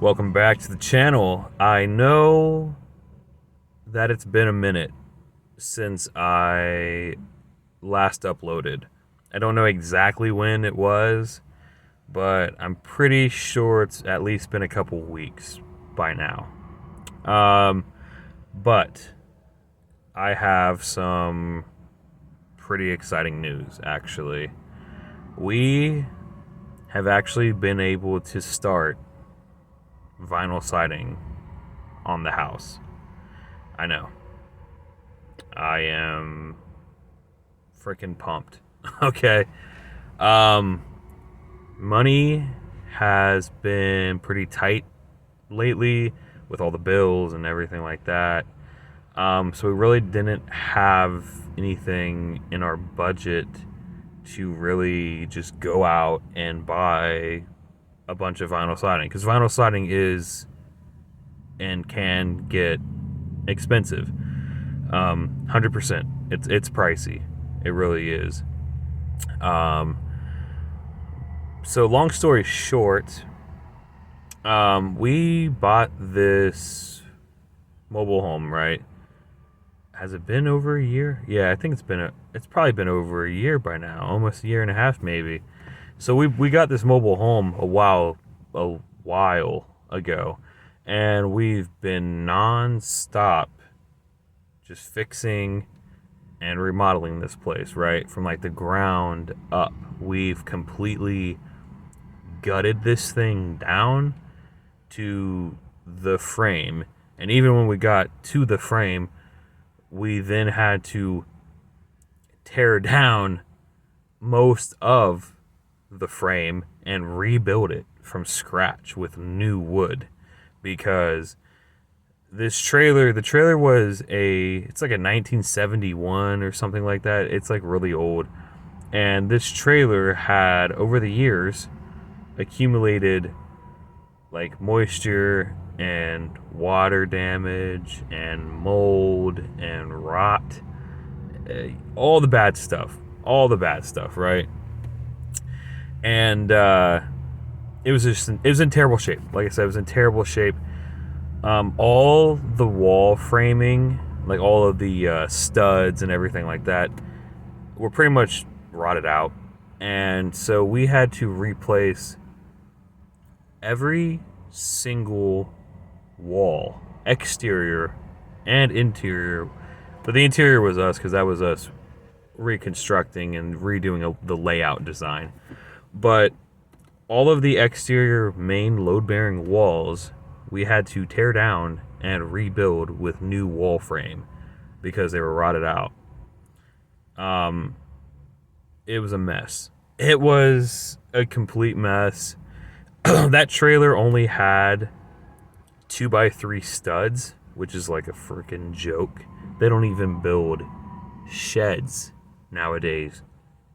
Welcome back to the channel. I know that it's been a minute since I last uploaded. I don't know exactly when it was, but I'm pretty sure it's at least been a couple weeks by now. But I have some pretty exciting news, actually. We have actually been able to start vinyl siding on the house. I know. I am freaking pumped. Okay. Money has been pretty tight lately with all the bills and everything like that. So we really didn't have anything in our budget to really just go out and buy a bunch of vinyl siding, because vinyl siding is and can get expensive. 100%. It's pricey. It really is. So long story short, we bought this mobile home, right? Has it been over a year? Yeah, I think it's probably been over a year by now, almost a year and a half maybe. So we got this mobile home a while ago, and we've been non-stop just fixing and remodeling this place, right? From like the ground up. We've completely gutted this thing down to the frame. And even when we got to the frame, we then had to tear down most of the frame and rebuild it from scratch with new wood, because the trailer was it's like a 1971 or something like that. It's like really old. And this trailer had, over the years, accumulated like moisture and water damage and mold and rot, all the bad stuff, right? And it was in terrible shape. Like I said, it was in terrible shape. All the wall framing, like all of the studs and everything like that, were pretty much rotted out. And so we had to replace every single wall, exterior and interior. But the interior was us, because that was us reconstructing and redoing the layout design. But all of the exterior main load-bearing walls, we had to tear down and rebuild with new wall frame because they were rotted out. It was a mess. It was a complete mess. That trailer only had 2x3 studs, which is like a freaking joke. They don't even build sheds nowadays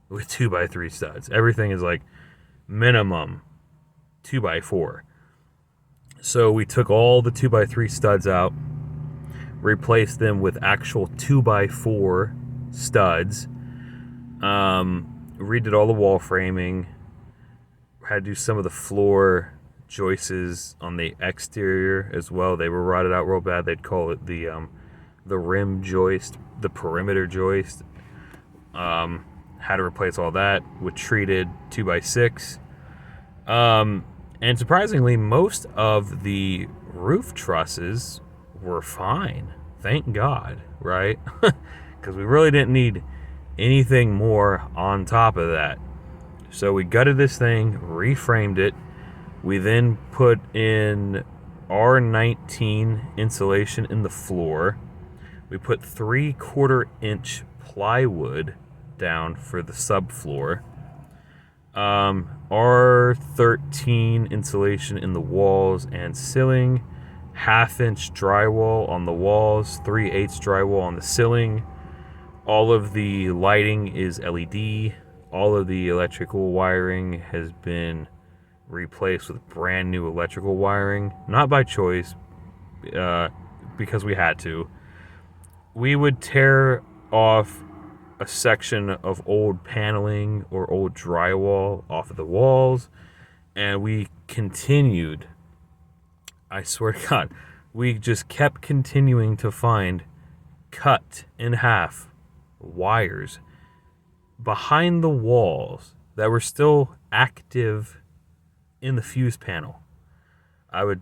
with 2x3 studs. Everything is like minimum 2x4. So we took all the 2x3 studs out, replaced them with actual 2x4 studs, redid all the wall framing, had to do some of the floor joists on the exterior as well. They were rotted out real bad. They'd call it the rim joist, the perimeter joist. Had to replace all that with treated 2x6. And surprisingly, most of the roof trusses were fine. Thank God, right? Because we really didn't need anything more on top of that. So we gutted this thing, reframed it. We then put in R19 insulation in the floor. We put 3/4-inch plywood down for the subfloor. R13 insulation in the walls and ceiling. 1/2-inch drywall on the walls. 3/8 drywall on the ceiling. All of the lighting is LED. All of the electrical wiring has been replaced with brand new electrical wiring. Not by choice, because we had to. We would tear off a section of old paneling or old drywall off of the walls, and we continued I swear to God, we just kept continuing to find cut in half wires behind the walls that were still active in the fuse panel. I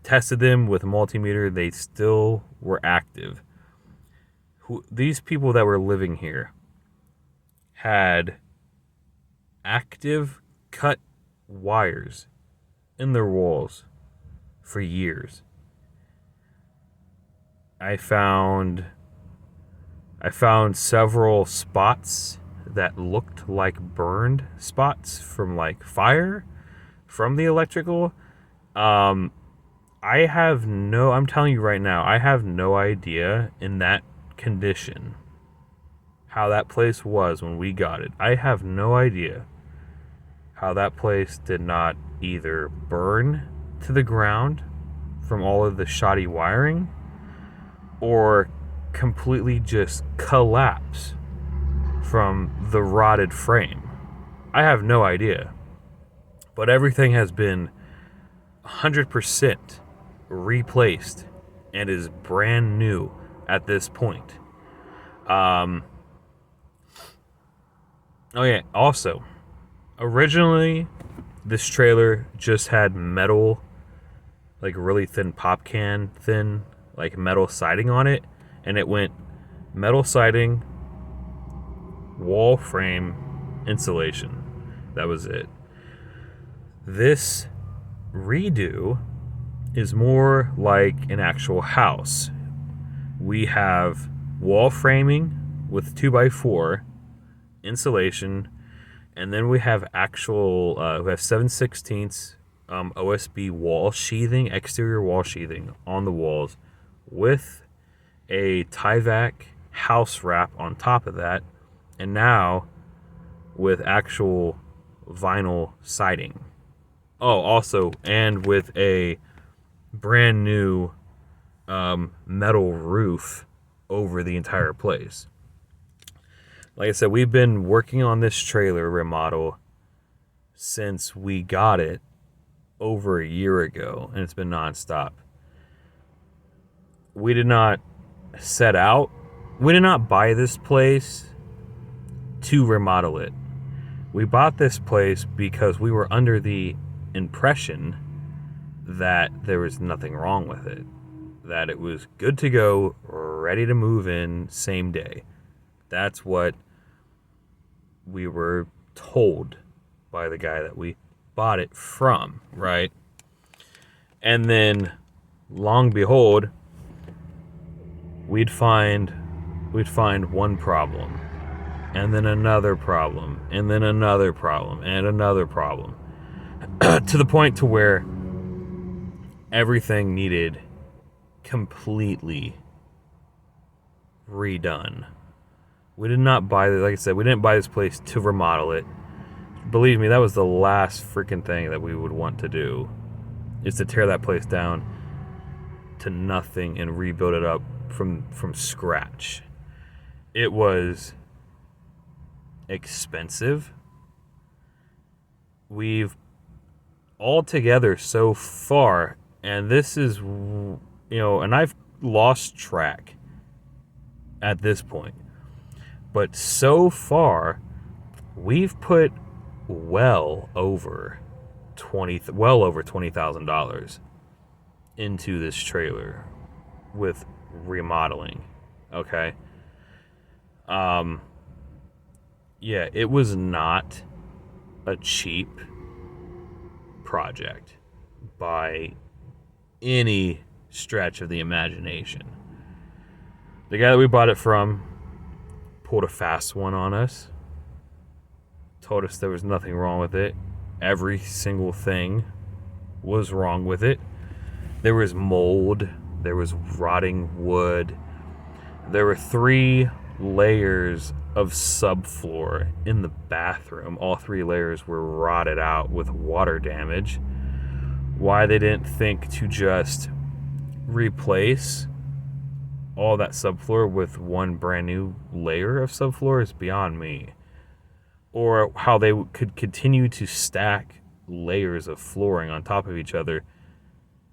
tested them with a multimeter, they still were active. These people that were living here had active cut wires in their walls for years. I found several spots that looked like burned spots from like fire from the electrical. I'm telling you right now, I have no idea in that condition how that place was when we got it. I have no idea how that place did not either burn to the ground from all of the shoddy wiring or completely just collapse from the rotted frame. I have no idea. But everything has been 100% replaced and is brand new at this point. Oh yeah, also, originally this trailer just had metal, like really thin pop can thin, like metal siding on it, and it went metal siding, wall frame, insulation. That was it. This redo is more like an actual house. We have wall framing with 2x4 insulation, and then we have actual we have 7/16 OSB wall sheathing, exterior wall sheathing on the walls with a Tyvek house wrap on top of that, and now with actual vinyl siding. Oh, also, and with a brand new metal roof over the entire place. Like I said, we've been working on this trailer remodel since we got it over a year ago, and it's been nonstop. We did not buy this place to remodel it. We bought this place because we were under the impression that there was nothing wrong with it, that it was good to go, ready to move in same day. That's what we were told by the guy that we bought it from, right? And then, long behold, we'd find one problem, and then another problem, and then another problem, and another problem, to the point to where everything needed completely redone. We did not buy this, like I said, we didn't buy this place to remodel it. Believe me, that was the last freaking thing that we would want to do, is to tear that place down to nothing and rebuild it up from scratch. It was expensive. We've all together so far, and this is, and I've lost track at this point, but so far we've put well over $20,000 into this trailer with remodeling. Okay. Yeah, it was not a cheap project by any stretch of the imagination. The guy that we bought it from pulled a fast one on us, told us there was nothing wrong with it. Every single thing was wrong with it. There was mold, there was rotting wood, there were 3 layers of subfloor in the bathroom. All 3 layers were rotted out with water damage. Why they didn't think to just replace all that subfloor with one brand new layer of subfloor is beyond me. Or how they could continue to stack layers of flooring on top of each other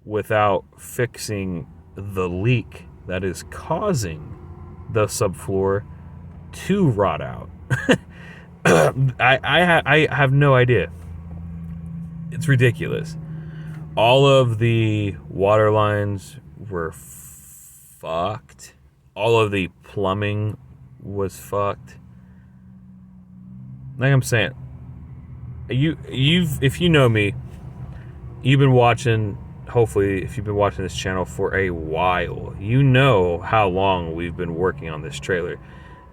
without fixing the leak that is causing the subfloor to rot out. I have no idea. It's ridiculous. All of the water lines were fucked. All of the plumbing was fucked. Like I'm saying, if you know me, you've been watching. Hopefully, if you've been watching this channel for a while, you know how long we've been working on this trailer.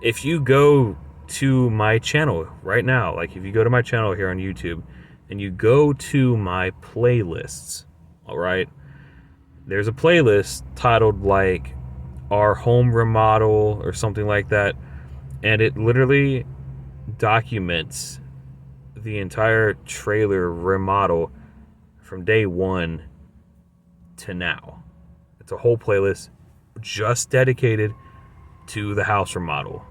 If you go to my channel right now, like if you go to my channel here on YouTube and you go to my playlists, all right, there's a playlist titled like our home remodel or something like that, and it literally documents the entire trailer remodel from day one to now. It's a whole playlist just dedicated to the house remodel.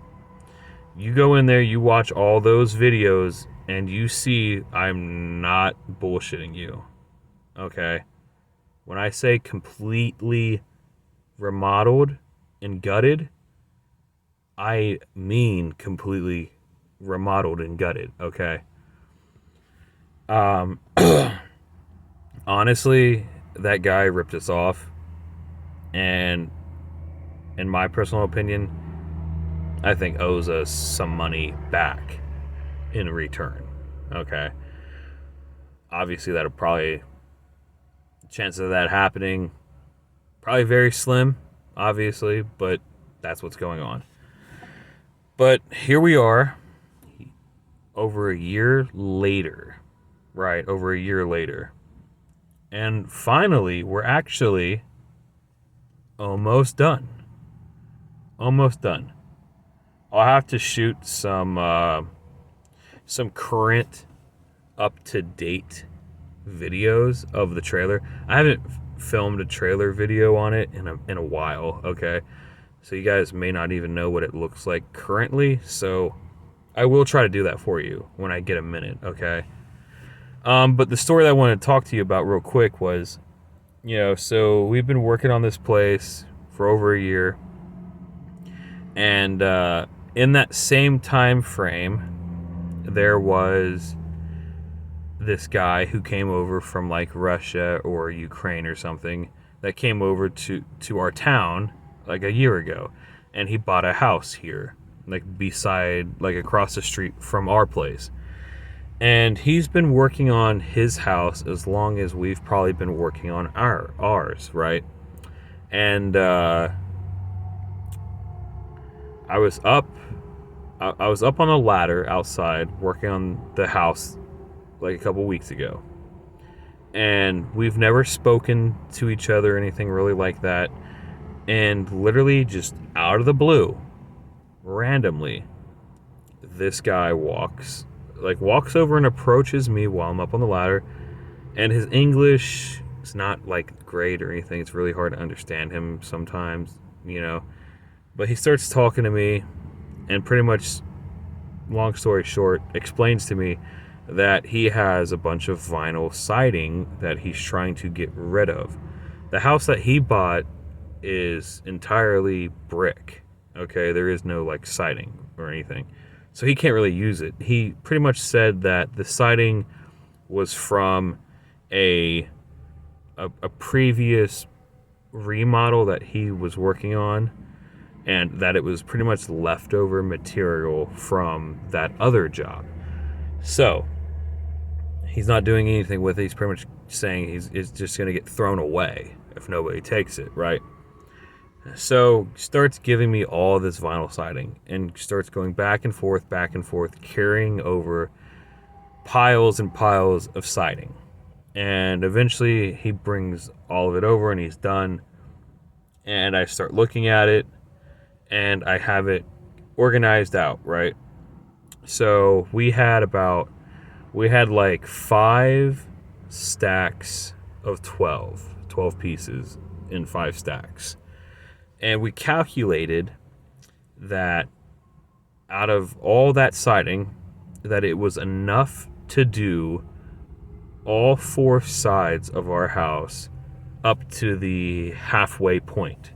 You go in there, you watch all those videos, and you see I'm not bullshitting you. Okay? When I say completely remodeled and gutted, I mean completely remodeled and gutted, okay? Honestly, that guy ripped us off, and in my personal opinion, I think owes us some money back in return, okay? Obviously, that'll probably, chances of that happening, probably very slim, obviously, but that's what's going on. But here we are, over a year later, right? Over a year later. And finally, we're actually almost done. Almost done. I'll have to shoot some current, up-to-date videos of the trailer. I haven't filmed a trailer video on it in a while, okay? So you guys may not even know what it looks like currently, so I will try to do that for you when I get a minute, okay? But the story that I wanted to talk to you about real quick was, so we've been working on this place for over a year, and in that same time frame, there was this guy who came over from like Russia or Ukraine or something that came over to our town like a year ago, and he bought a house here, like beside, like across the street from our place. And he's been working on his house as long as we've probably been working on ours, right? And I was up on the ladder outside working on the house like a couple weeks ago. And we've never spoken to each other or anything really like that. And literally just out of the blue, randomly, this guy walks over and approaches me while I'm up on the ladder. And his English is not like great or anything. It's really hard to understand him sometimes, But he starts talking to me and pretty much, long story short, explains to me that he has a bunch of vinyl siding that he's trying to get rid of. The house that he bought is entirely brick, okay? There is no like siding or anything. So he can't really use it. He pretty much said that the siding was from a previous remodel that he was working on, and that it was pretty much leftover material from that other job. So he's not doing anything with it. He's pretty much saying it's just going to get thrown away if nobody takes it, right? So starts giving me all this vinyl siding and starts going back and forth, carrying over piles and piles of siding. And eventually he brings all of it over and he's done. And I start looking at it and I have it organized out, right? So we had like 5 stacks of 12 pieces in 5 stacks. And we calculated that out of all that siding, that it was enough to do all 4 sides of our house up to the halfway point,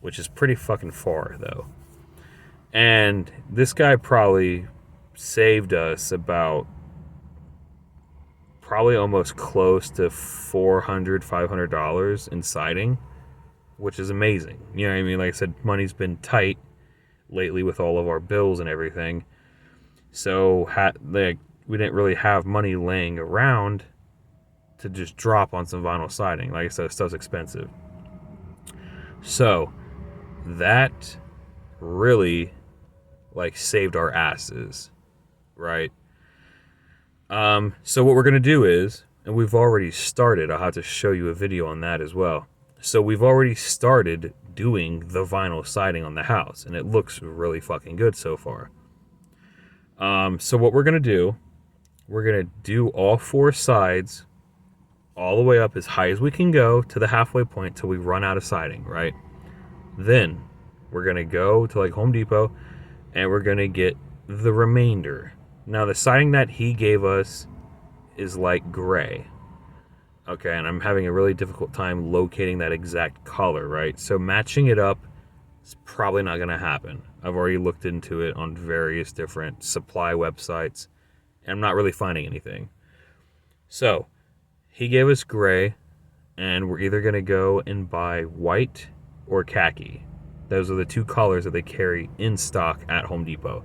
which is pretty fucking far though. And this guy probably saved us about probably almost close to $400-$500 in siding, which is amazing. You know what I mean? Like I said, money's been tight lately with all of our bills and everything. So we didn't really have money laying around to just drop on some vinyl siding. Like I said, stuff's expensive. So that really like saved our asses, right? So what we're gonna do is, and we've already started, I'll have to show you a video on that as well. So we've already started doing the vinyl siding on the house, and it looks really fucking good so far. So what we're gonna do, we're gonna do all 4 sides all the way up as high as we can go to the halfway point till we run out of siding, right? Then we're gonna go to like Home Depot and we're gonna get the remainder. Now the siding that he gave us is like gray. Okay, and I'm having a really difficult time locating that exact color, right? So matching it up is probably not gonna happen. I've already looked into it on various different supply websites and I'm not really finding anything. So he gave us gray, and we're either gonna go and buy white or khaki. Those are the 2 colors that they carry in stock at Home Depot.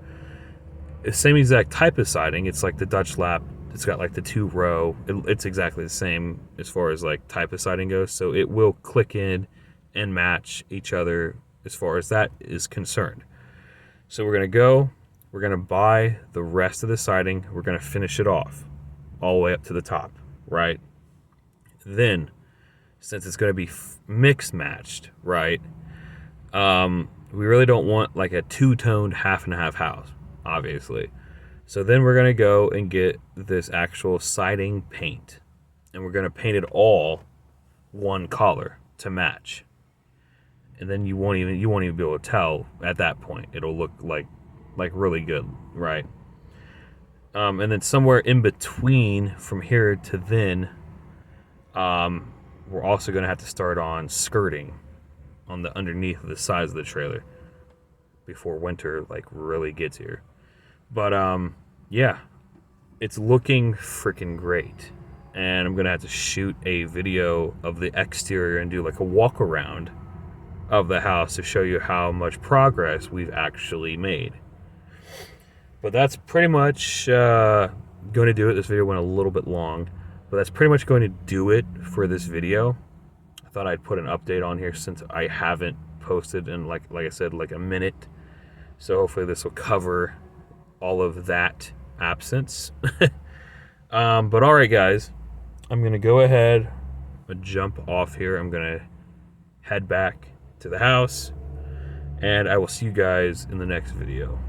The same exact type of siding. It's like the Dutch lap. It's got like the 2-row. It's exactly the same as far as like type of siding goes. So it will click in and match each other as far as that is concerned. So we're gonna buy the rest of the siding. We're gonna finish it off all the way up to the top, right? Then, since it's gonna be mix matched, right? We really don't want like a 2-toned half and half house, obviously. So then we're gonna go and get this actual siding paint, and we're gonna paint it all one color to match. And then you won't even be able to tell at that point. It'll look like really good, right? And then somewhere in between from here to then, we're also gonna have to start on skirting on the underneath of the sides of the trailer before winter like really gets here. But yeah, it's looking freaking great, and I'm gonna have to shoot a video of the exterior and do like a walk around of the house to show you how much progress we've actually made. But that's pretty much going to do it. This video went a little bit long, but that's pretty much going to do it for this video. I thought I'd put an update on here since I haven't posted in like I said, like a minute. So hopefully this will cover all of that absence. But all right, guys, I'm going to go ahead and jump off here. I'm going to head back to the house, and I will see you guys in the next video.